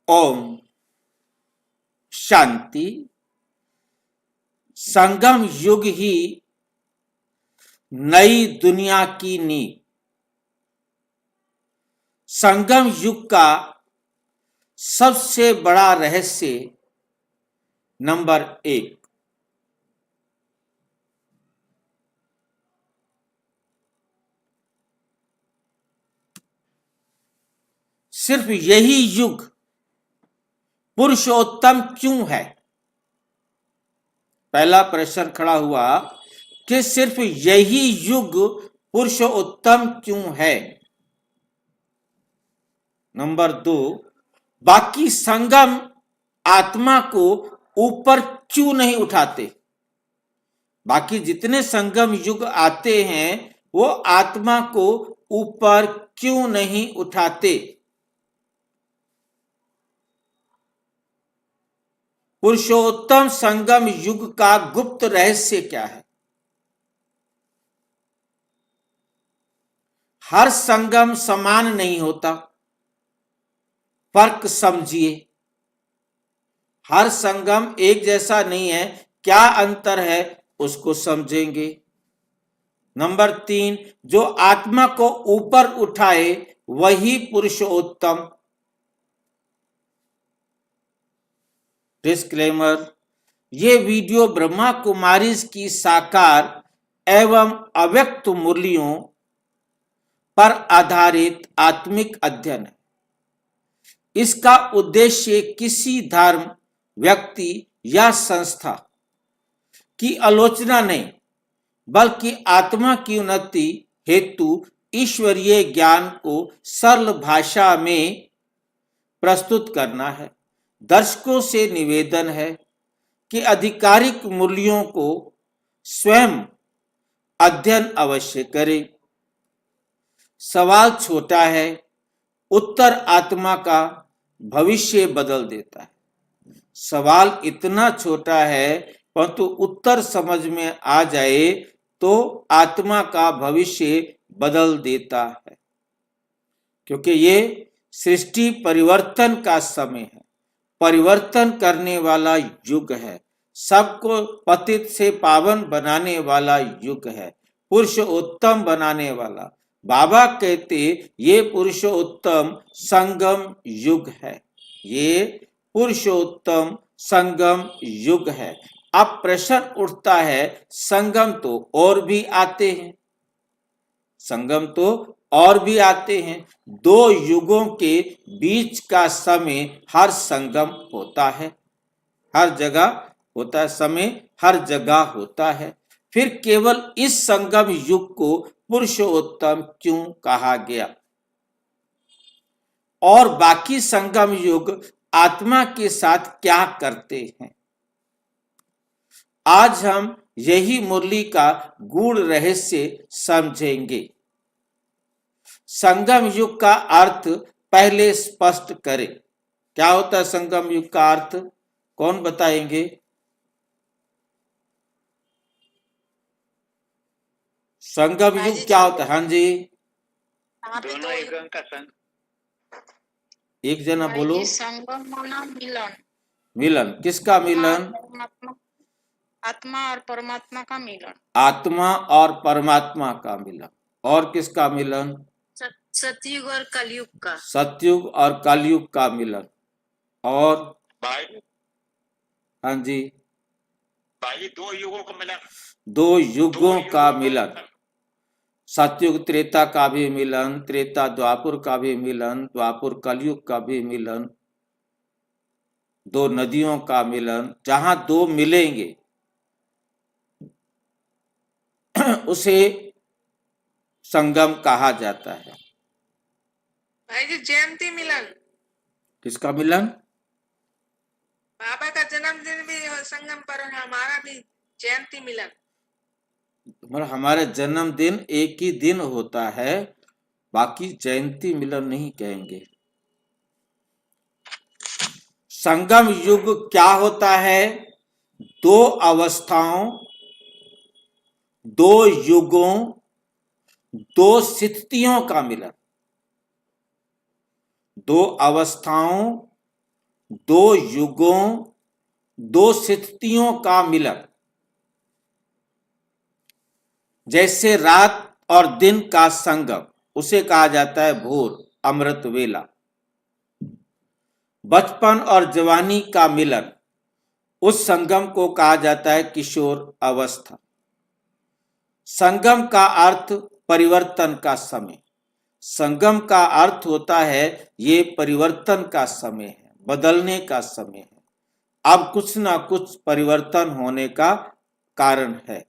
ओम शांति। संगम युग ही नई दुनिया की नींव। संगम युग का सबसे बड़ा रहस्य नंबर 1, सिर्फ यही युग पुरुषोत्तम क्यों है? पहला प्रश्न खड़ा हुआ कि सिर्फ यही युग पुरुषोत्तम क्यों है। नंबर 2, बाकी संगम आत्मा को ऊपर क्यों नहीं उठाते? बाकी जितने संगम युग आते हैं वो आत्मा को ऊपर क्यों नहीं उठाते? पुरुषोत्तम संगम युग का गुप्त रहस्य क्या है? हर संगम समान नहीं होता, फर्क समझिए। हर संगम एक जैसा नहीं है, क्या अंतर है उसको समझेंगे। नंबर 3, जो आत्मा को ऊपर उठाए वही पुरुषोत्तम। डिस्क्लेमर, ये वीडियो ब्रह्मा कुमारी की साकार एवं अव्यक्त मूल्यों पर आधारित आत्मिक अध्ययन है। इसका उद्देश्य किसी धर्म, व्यक्ति या संस्था की आलोचना नहीं, बल्कि आत्मा की उन्नति हेतु ईश्वरीय ज्ञान को सरल भाषा में प्रस्तुत करना है। दर्शकों से निवेदन है कि आधिकारिक मूल्यों को स्वयं अध्ययन अवश्य करें। सवाल छोटा है, उत्तर आत्मा का भविष्य बदल देता है। सवाल इतना छोटा है परंतु उत्तर समझ में आ जाए तो आत्मा का भविष्य बदल देता है, क्योंकि ये सृष्टि परिवर्तन का समय है, परिवर्तन करने वाला युग है, सबको पतित से पावन बनाने वाला युग है, पुरुषोत्तम बनाने वाला। बाबा कहते ये पुरुषोत्तम संगम युग है, ये पुरुषोत्तम संगम युग है। अब प्रश्न उठता है, संगम तो और भी आते हैं, संगम तो और भी आते हैं। दो युगों के बीच का समय हर संगम होता है, हर जगह होता है, समय हर जगह होता है। फिर केवल इस संगम युग को पुरुषोत्तम क्यों कहा गया? और बाकी संगम युग आत्मा के साथ क्या करते हैं? आज हम यही मुरली का गूढ़ रहस्य समझेंगे। संगम युग का अर्थ पहले स्पष्ट करें। क्या होता है संगम युग का अर्थ? कौन बताएंगे? संगम युग क्या होता है? हाँ जी, दोनों युगों का संग। एक जना बोलो। संगम माना मिलन। मिलन किसका मिलन? आत्मा और परमात्मा का मिलन। आत्मा और परमात्मा का मिलन। और किसका मिलन? सतयुग और कलयुग का। सतयुग और कलयुग का मिलन। और हाँ जी, भाई दो युगों का मिलन। दो युगों का मिलन। सतयुग त्रेता का भी मिलन, त्रेता द्वापुर का भी मिलन, द्वापुर कलयुग का भी मिलन, दो नदियों का मिलन। जहां दो मिलेंगे उसे संगम कहा जाता है। भाई जी जयंती मिलन। किसका मिलन? बाबा का जन्मदिन भी संगम पर, हमारा भी जयंती मिलन। हमारा जन्मदिन एक ही दिन होता है, बाकी जयंती मिलन नहीं कहेंगे। संगम युग क्या होता है? दो अवस्थाओं, दो युगों, दो स्थितियों का मिलन। दो अवस्थाओं, दो युगों, दो स्थितियों का मिलन, जैसे रात और दिन का संगम, उसे कहा जाता है भोर, अमृत वेला। बचपन और जवानी का मिलन, उस संगम को कहा जाता है किशोर अवस्था। संगम का अर्थ परिवर्तन का समय। संगम का अर्थ होता है ये परिवर्तन का समय है, बदलने का समय है, अब कुछ ना कुछ परिवर्तन होने का कारण है।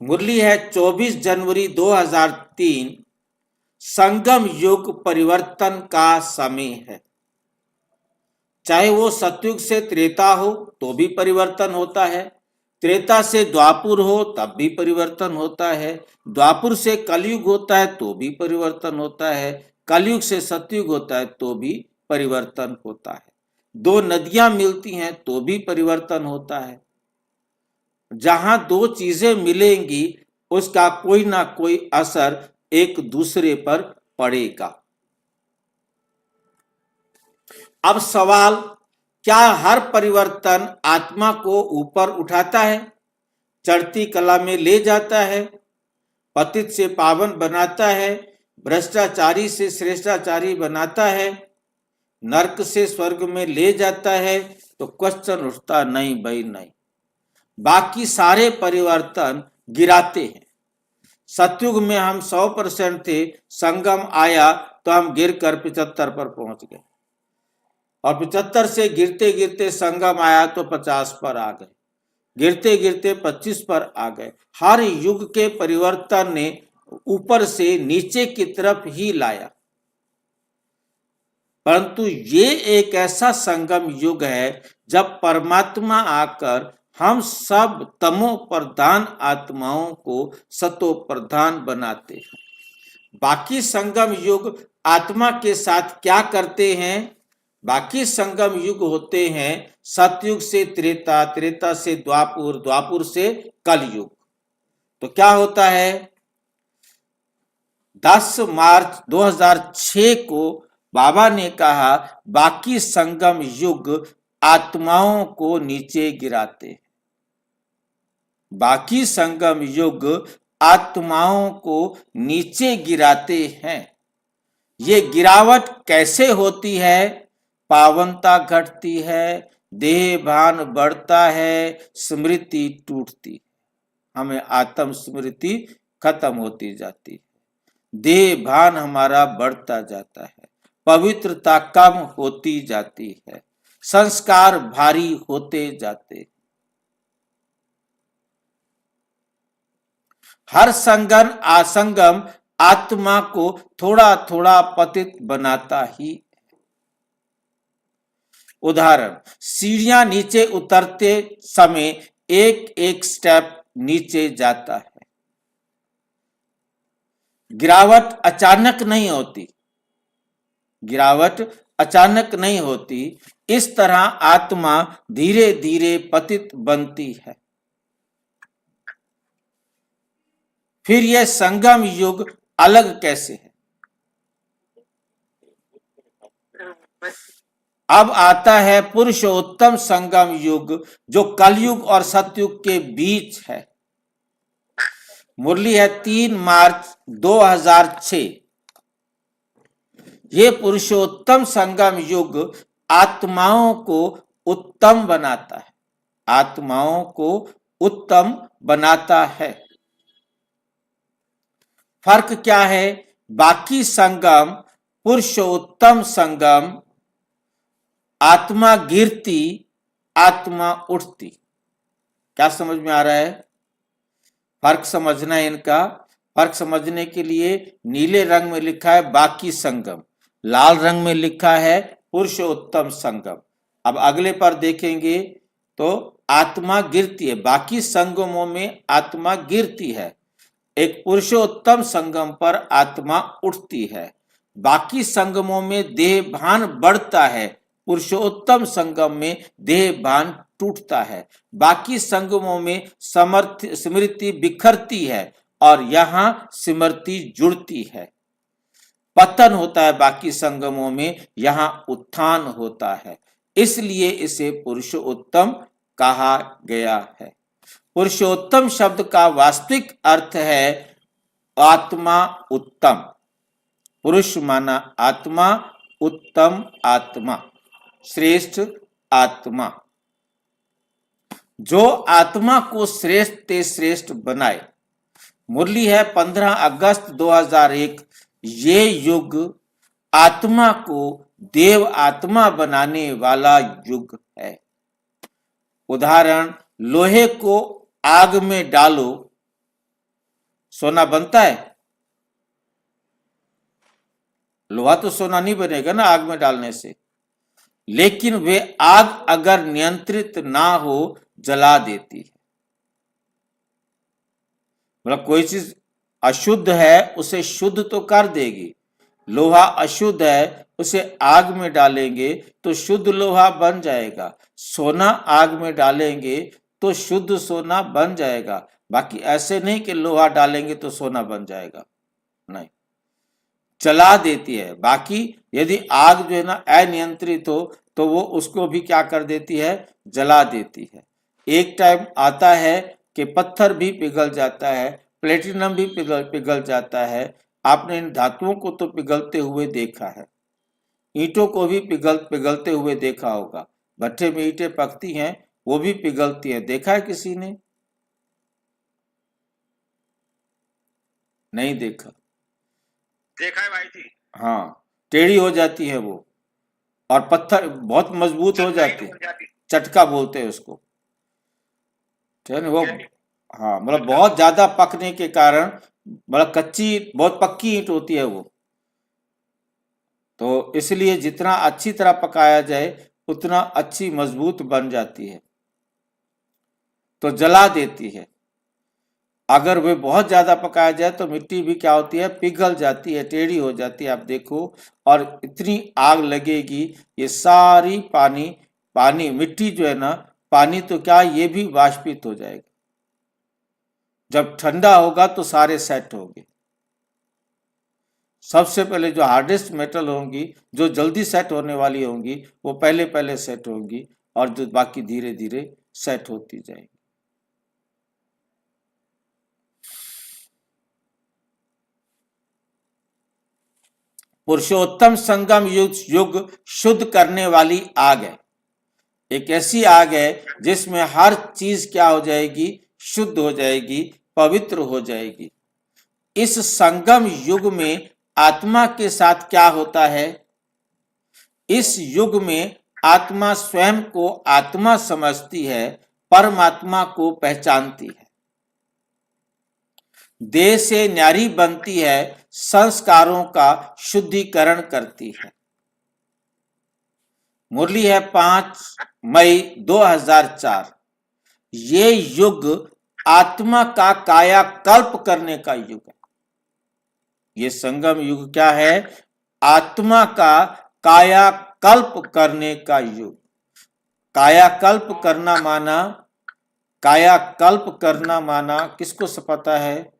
मुरली है 24 जनवरी 2003, संगम युग परिवर्तन का समय है। चाहे वो सतयुग से त्रेता हो तो भी परिवर्तन होता है, त्रेता से द्वापुर हो तब भी परिवर्तन होता है, द्वापुर से कलयुग होता है तो भी परिवर्तन होता है, कलयुग से सतयुग होता है तो भी परिवर्तन होता है। दो नदियां मिलती हैं तो भी परिवर्तन होता है। जहां दो चीजें मिलेंगी उसका कोई ना कोई असर एक दूसरे पर पड़ेगा। अब सवाल, क्या हर परिवर्तन आत्मा को ऊपर उठाता है, चढ़ती कला में ले जाता है, पतित से पावन बनाता है, भ्रष्टाचारी से श्रेष्ठाचारी बनाता है, नरक से स्वर्ग में ले जाता है? तो क्वेश्चन उठता नहीं भाई, नहीं। बाकी सारे परिवर्तन गिराते हैं। सतयुग में हम 100% थे, संगम आया तो हम गिरकर 75 पर पहुंच गए, और 75 से गिरते गिरते संगम आया तो 50 पर आ गए, गिरते गिरते 25 पर आ गए। हर युग के परिवर्तन ने ऊपर से नीचे की तरफ ही लाया, परंतु ये एक ऐसा संगम युग है जब परमात्मा आकर हम सब तमो प्रधान आत्माओं को सतो प्रधान बनाते हैं। बाकी संगम युग आत्मा के साथ क्या करते हैं? बाकी संगम युग होते हैं सतयुग से त्रेता, त्रेता से द्वापुर, द्वापुर से कलयुग। तो क्या होता है? 10 मार्च 2006 को बाबा ने कहा बाकी संगम युग आत्माओं को नीचे गिराते हैं। बाकी संगम युग आत्माओं को नीचे गिराते हैं। ये गिरावट कैसे होती है? पावनता घटती है, देह भान बढ़ता है, स्मृति टूटती, हमें आत्म स्मृति खत्म होती जाती है, देह भान हमारा बढ़ता जाता है, पवित्रता कम होती जाती है, संस्कार भारी होते जाते हैं। हर संगम आत्मा को थोड़ा थोड़ा पतित बनाता ही। उदाहरण, सीढ़ियां नीचे उतरते समय एक एक स्टेप नीचे जाता है। गिरावट अचानक नहीं होती, गिरावट अचानक नहीं होती। इस तरह आत्मा धीरे धीरे पतित बनती है। फिर यह संगम युग अलग कैसे है? अब आता है पुरुषोत्तम संगम युग, जो कलयुग और सतयुग के बीच है। मुरली है 3 मार्च 2006। ये पुरुषोत्तम संगम युग आत्माओं को उत्तम बनाता है, आत्माओं को उत्तम बनाता है। फर्क क्या है? बाकी संगम, पुरुषोत्तम संगम, आत्मा गिरती, आत्मा उठती। क्या समझ में आ रहा है? फर्क समझना है इनका। फर्क समझने के लिए नीले रंग में लिखा है बाकी संगम, लाल रंग में लिखा है पुरुषोत्तम संगम। अब अगले पर देखेंगे तो आत्मा गिरती है, बाकी संगमों में आत्मा गिरती है, एक पुरुषोत्तम संगम पर आत्मा उठती है। बाकी संगमों में देह भान बढ़ता है, पुरुषोत्तम संगम में देह भान टूटता है। बाकी संगमों में स्मृति बिखरती है और यहाँ स्मृति जुड़ती है। पतन होता है बाकी संगमों में, यहाँ उत्थान होता है, इसलिए इसे पुरुषोत्तम कहा गया है। पुरुषोत्तम शब्द का वास्तविक अर्थ है आत्मा उत्तम। पुरुष माना आत्मा, उत्तम आत्मा, श्रेष्ठ आत्मा। जो आत्मा को श्रेष्ठ ते श्रेष्ठ बनाए। मुरली है 15 अगस्त 2001। ये युग आत्मा को देव आत्मा बनाने वाला युग है। उदाहरण, लोहे को आग में डालो, सोना बनता है? लोहा तो सोना नहीं बनेगा ना आग में डालने से। लेकिन वे आग अगर नियंत्रित ना हो, जला देती है। मतलब कोई चीज अशुद्ध है, उसे शुद्ध तो कर देगी। लोहा अशुद्ध है, उसे आग में डालेंगे तो शुद्ध लोहा बन जाएगा। सोना आग में डालेंगे तो शुद्ध सोना बन जाएगा। बाकी ऐसे नहीं कि लोहा डालेंगे तो सोना बन जाएगा, नहीं, जला देती है। बाकी यदि आग जो है ना अनियंत्रित हो तो वो उसको भी क्या कर देती है, जला देती है। एक टाइम आता है कि पत्थर भी पिघल जाता है, प्लेटिनम भी पिघल जाता है। आपने इन धातुओं को तो पिघलते हुए देखा है, ईंटों को भी पिघलते हुए देखा होगा। भट्ठे में ईंटें पकती हैं, वो भी पिघलती हैं, देखा है किसी ने? नहीं देखा। देखा है भाई जी। हाँ, टेढ़ी हो जाती है वो, और पत्थर बहुत मजबूत हो जाती है, चटका बोलते हैं उसको, ठीक है ना वो। हाँ, मतलब बहुत ज्यादा पकने के कारण, मतलब कच्ची बहुत पक्की ईंट होती है वो, तो इसलिए जितना अच्छी तरह पकाया जाए उतना अच्छी मजबूत बन जाती है, तो जला देती है। अगर वे बहुत ज्यादा पकाया जाए तो मिट्टी भी क्या होती है, पिघल जाती है, टेढ़ी हो जाती है। आप देखो, और इतनी आग लगेगी, ये सारी पानी मिट्टी जो है ना, पानी तो क्या, ये भी वाष्पित हो जाएगा। जब ठंडा होगा तो सारे सेट होंगे। सबसे पहले जो हार्डेस्ट मेटल होंगी, जो जल्दी सेट होने वाली होंगी, वो पहले पहले सेट होंगी, और जो बाकी धीरे धीरे सेट होती जाएगी। पुरुषोत्तम संगम युग शुद्ध करने वाली आग है। एक ऐसी आग है जिसमें हर चीज क्या हो जाएगी, शुद्ध हो जाएगी, पवित्र हो जाएगी। इस संगम युग में आत्मा के साथ क्या होता है? इस युग में आत्मा स्वयं को आत्मा समझती है, परमात्मा को पहचानती है, देह से न्यारी बनती है, संस्कारों का शुद्धिकरण करती है। मुरली है 5 मई 2004। ये युग आत्मा का कायाकल्प करने का युग है। ये संगम युग क्या है? आत्मा का कायाकल्प करने का युग। कायाकल्प करना माना किसको पता है?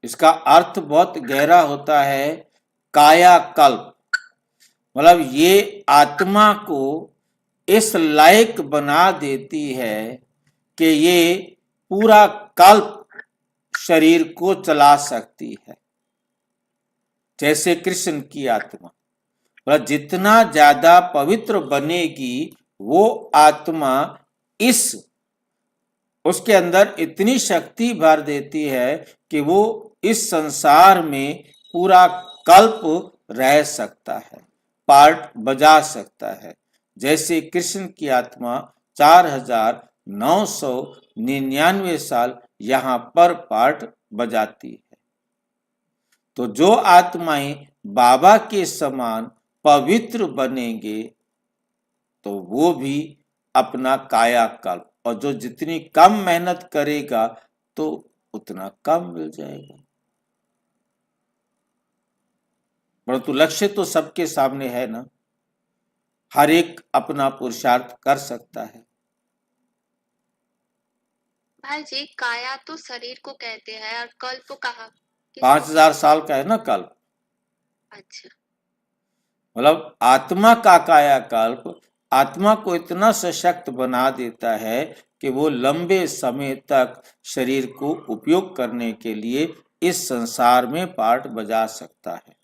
इसका अर्थ बहुत गहरा होता है। कायाकल्प मतलब ये आत्मा को इस लायक बना देती है कि ये पूरा कल्प शरीर को चला सकती है। जैसे कृष्ण की आत्मा, मतलब जितना ज्यादा पवित्र बनेगी वो आत्मा, उसके अंदर इतनी शक्ति भर देती है कि वो इस संसार में पूरा कल्प रह सकता है, पार्ट बजा सकता है। जैसे कृष्ण की आत्मा 4999 साल यहाँ पर पार्ट बजाती है। तो जो आत्माएं बाबा के समान पवित्र बनेंगे तो वो भी अपना कायाकल्प, और जो जितनी कम मेहनत करेगा तो उतना कम मिल जाएगा। परंतु लक्ष्य तो सबके सामने है ना, हर एक अपना पुरुषार्थ कर सकता है। भाई जी, काया तो शरीर को कहते हैं और कल्प कहा 5000 साल का है ना कल्प, अच्छा। मतलब आत्मा का कायाकल्प आत्मा को इतना सशक्त बना देता है कि वो लंबे समय तक शरीर को उपयोग करने के लिए इस संसार में पार्ट बजा सकता है।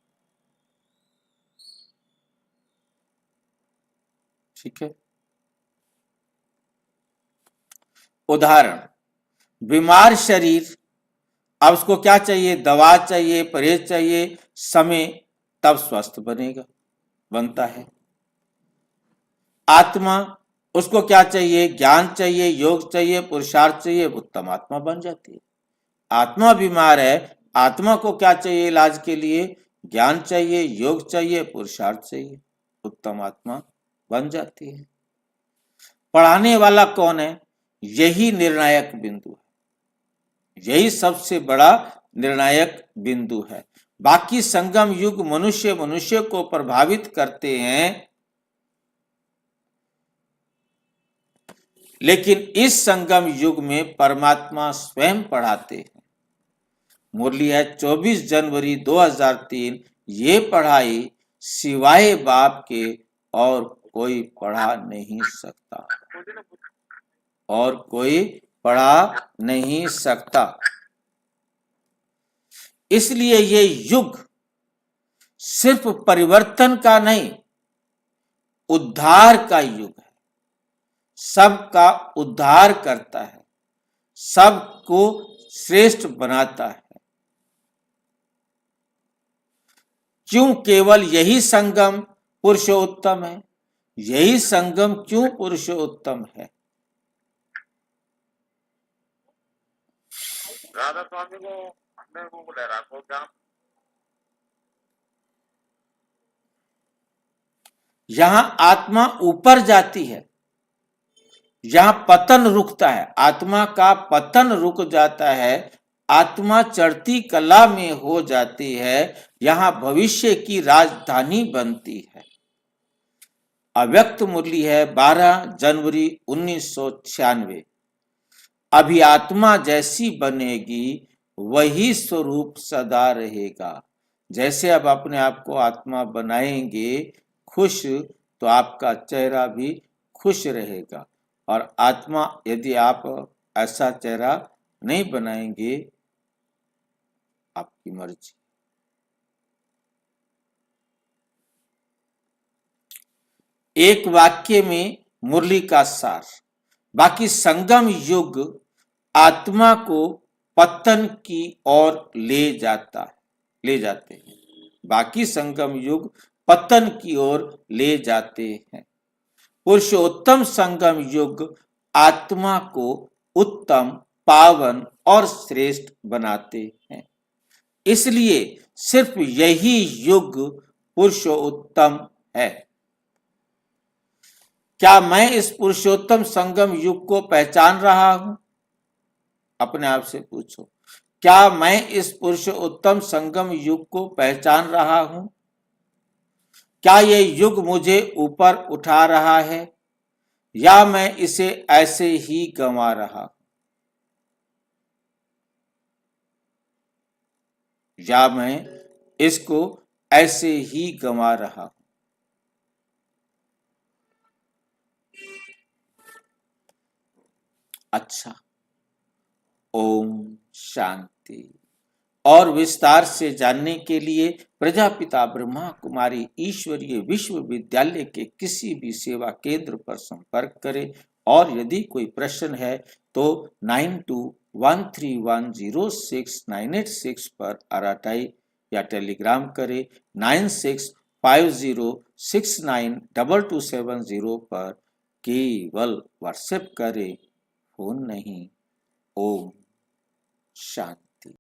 ठीक है। उदाहरण, बीमार शरीर, अब उसको क्या चाहिए? दवा चाहिए, परहेज चाहिए, समय, तब स्वस्थ बनता है। आत्मा, उसको क्या चाहिए? ज्ञान चाहिए, योग चाहिए, पुरुषार्थ चाहिए, उत्तम आत्मा बन जाती है। आत्मा बीमार है, आत्मा को क्या चाहिए इलाज के लिए? ज्ञान चाहिए, योग चाहिए, पुरुषार्थ चाहिए, उत्तम आत्मा बन जाती है। पढ़ाने वाला कौन है? यही निर्णायक बिंदु है, यही सबसे बड़ा निर्णायक बिंदु है। बाकी संगम युग मनुष्य को प्रभावित करते हैं, लेकिन इस संगम युग में परमात्मा स्वयं पढ़ाते हैं। मुरली है 24 जनवरी 2003। ये पढ़ाई सिवाय बाप के और कोई पढ़ा नहीं सकता, और कोई पढ़ा नहीं सकता। इसलिए ये युग सिर्फ परिवर्तन का नहीं, उद्धार का युग है। सबका उद्धार करता है, सबको श्रेष्ठ बनाता है। क्यों केवल यही संगम पुरुषोत्तम है? यही संगम क्यों पुरुषोत्तम है? राधा स्वामी को हमने वो लहरा को क्या यहां आत्मा ऊपर जाती है, यहां पतन रुकता है, आत्मा का पतन रुक जाता है, आत्मा चढ़ती कला में हो जाती है, यहां भविष्य की राजधानी बनती है। अव्यक्त मुरली है 12 जनवरी 1996। अभी आत्मा जैसी बनेगी वही स्वरूप सदा रहेगा। जैसे अब अपने आप को आत्मा बनाएंगे खुश, तो आपका चेहरा भी खुश रहेगा। और आत्मा यदि आप ऐसा चेहरा नहीं बनाएंगे, आपकी मर्जी। एक वाक्य में मुरली का सार। बाकी संगम युग आत्मा को पतन की ओर ले जाते हैं। बाकी संगम युग पतन की ओर ले जाते हैं। पुरुषोत्तम संगम युग आत्मा को उत्तम, पावन और श्रेष्ठ बनाते हैं। इसलिए सिर्फ यही युग पुरुषोत्तम है। क्या मैं इस पुरुषोत्तम संगम युग को पहचान रहा हूं? अपने आप से पूछो, क्या मैं इस पुरुषोत्तम संगम युग को पहचान रहा हूं? क्या ये युग मुझे ऊपर उठा रहा है, या मैं इसे ऐसे ही गंवा रहा हूं? या मैं इसको ऐसे ही गंवा रहा हूं? अच्छा, ओम शांति। और विस्तार से जानने के लिए प्रजापिता ब्रह्मा कुमारी ईश्वरीय विश्वविद्यालय के किसी भी सेवा केंद्र पर संपर्क करें। और यदि कोई प्रश्न है तो 9213106986 पर आरटीआई या टेलीग्राम करें। 9650692270 पर केवल व्हाट्सएप करें, फोन नहीं। ओम शांति।